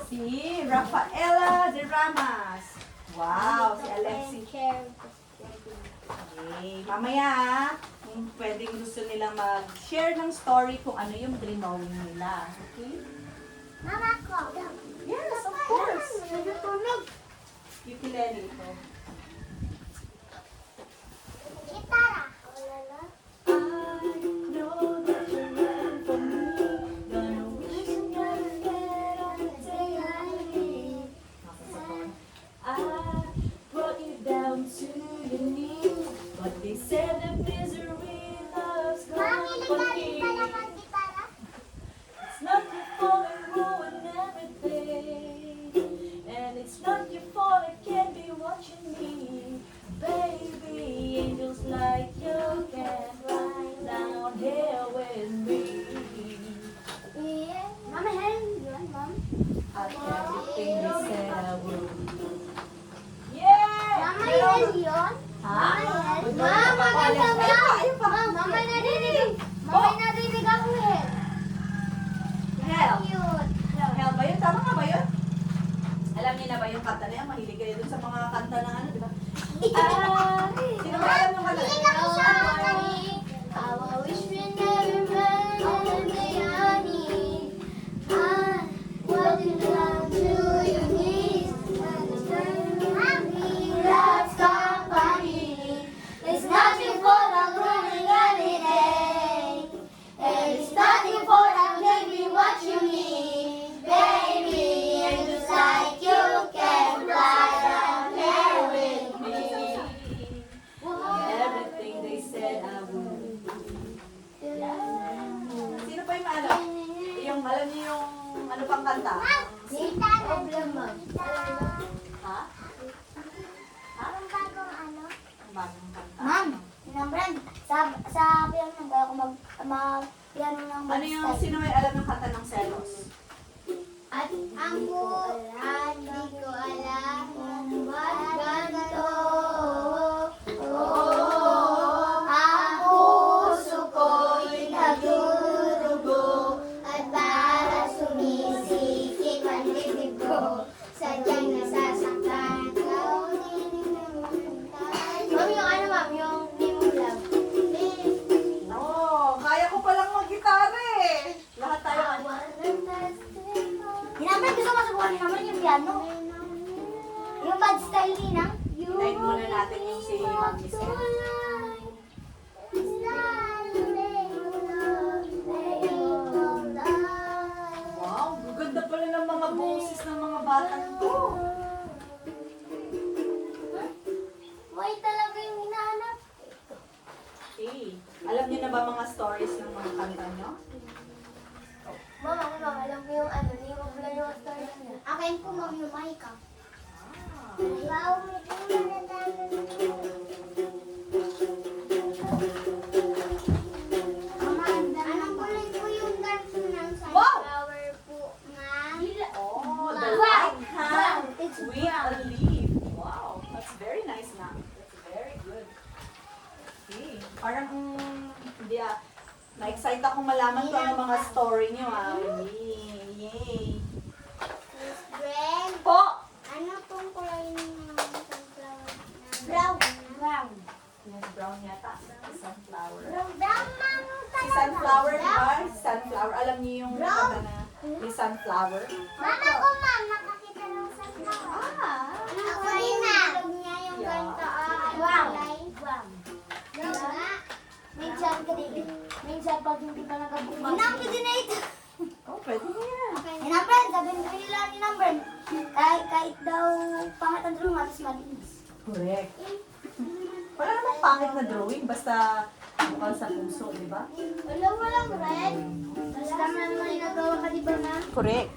Si Rafaela de Ramas. Wow, si Alexi. Okay. Mamaya, kung pwedeng gusto nilang mag-share ng story kung ano yung drawing nila. Okay? Mama ko. Yes, of course. Natutulog. Ukulele ito. Gitara. Mami, nagkalit ka na mag-gitara? It's not your fault and ruin everything. And it's not your fault I can't be watching me. Baby, angels like you can fly down here with me. Yeah. Mama, help yun, Mom. At everything they said I would. Yeah! Mama, help yun? Ha? Mama, ganda ba? Mama, narinig. Mama, narinig ako eh. Hell. Cute. Hell ba yun? Tama nga ba yun? Alam niyo na ba yung kanta na yan? Mahilig kayo dun sa mga kanta ng ano, di ba? Sino ba alam yung kanta? Hindi na ko sa honey. How I wish we never met on the honey. What you love to your knees. That's company. It's not your fault I'm ruining every day. And it's not your fault I'm living what you need. Baby, and just like you can fly down there with me. Everything they said I would. Sino pa yung ano? Yung, alam niyo yung ano pang kanta? Sita problema. Ha? Ang bagong ano? Ang bagong kanta. Ma'am, Brand, sa piano nang kaya ako mag-piano ng Ano yung, sino may alam ng kanta ng Selos? At ako, hindi ko alam kung ba't ganito. Ang puso ko'y nagdurugo at para sumisikip ang dibdib ko. Sadyang nasasaktan ka. Ma'am, yung ano ma'am, yung Name of Love. Oo, kaya ko palang mag-gitara eh. Lahat tayo ano? Hinapin, gusto ko subukan naman yung piano. Yung bad style ninang. Hintayin muna natin yung si Ma'am Miss Ed. Wow, ganda pala ng mga boses ng mga batang to. Why talaga yung hinahanap? Okay. Alam niyo na ba mga stories ng mga kanta niyo? Mama, alam ko yung ano, name of love yung story niya. Akin po, Ma'am, yung Maika. Wow, Mama, anong kulay po yung dance ng sunflower po, Ma'am? Oh, the Wow. light hand Wow, it's with a leaf. Wow, that's very nice na. That's very good. Okay. Parang, hindi na-excite akong malaman kung ano mga story niyo Yay! Yay! Miss Gwen, Po! ano pong kulay ng sunflower? Brown. Brown. Yes, brown yata. Sunflower. Brown, Ma'am, Si talaga. Sunflower, di ba? Brown. Si Sunflower. Alam niyo yung Brown. kanta na ni Sunflower? Mama ko, Ma'am, nakakita ng sunflower. Ako din na. Niya yung Yeah. kanta. Brown. Brown. Brown. Minsan ka din. Minsan pag hindi ka nagkabukas. Hinang ko din na ito. Oh, pwede na yan. Hinapin, sabihin ko nila ni number. Kahit daw pangat ang drum, atas malinis. Correct. Wala namang pangit na drawing, basta bukal sa puso, di ba? Wala, walang red. Basta may nagawa ka, di ba, Ma'am? Correct.